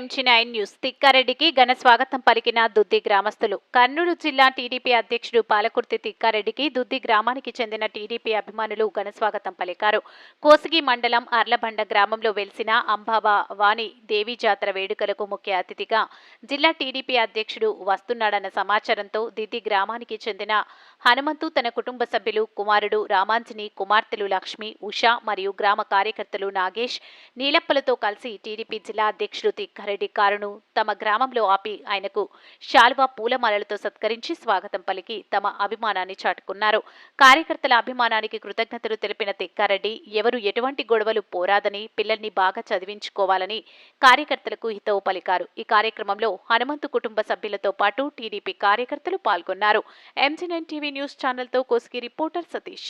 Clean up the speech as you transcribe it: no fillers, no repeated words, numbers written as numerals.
ఎంజీ9 news. తిక్కారెడ్డికి ఘన స్వాగతం పలికిన దుద్ది గ్రామస్తులు. కర్నూలు జిల్లా టీడీపీ అధ్యక్షుడు పాలకుర్తి తిక్కారెడ్డికి దుద్ది గ్రామానికి చెందిన టీడీపీ అభిమానులు ఘన స్వాగతం పలికారు. కోసిగి మండలం అర్లబండ గ్రామంలో వెలిసిన అంబావాణి దేవి జాతర వేడుకలకు ముఖ్య అతిథిగా జిల్లా టీడీపీ అధ్యక్షుడు వస్తున్నాడన్న సమాచారంతో దిద్ది గ్రామానికి చెందిన హనుమంతు తన కుటుంబ సభ్యులు, కుమారుడు రామాంజని, కుమార్తెలు లక్ష్మి, ఉష మరియు గ్రామ కార్యకర్తలు నాగేష్, నీలప్పలతో కలిసి టీడీపీ జిల్లా అధ్యక్షుడు తిక్కారెడ్డి కారును తమ గ్రామంలో ఆపి ఆయనకు శాలువా, పూలమాలలతో సత్కరించి స్వాగతం పలికి తమ అభిమానాన్ని చాటుకున్నారు. కార్యకర్తల అభిమానానికి కృతజ్ఞతలు తెలిపిన తిక్కారెడ్డి ఎవరు ఎటువంటి గొడవలు పోరాదని, పిల్లల్ని బాగా చదివించుకోవాలని కార్యకర్తలకు హితవు పలికారు. ఈ కార్యక్రమంలో హనుమంతు కుటుంబ సభ్యులతో పాటు టీడీపీ కార్యకర్తలు పాల్గొన్నారు. ఎంజీ9 టీవీ న్యూస్ ఛానల్తో కోసిగి రిపోర్టర్ సతీష్.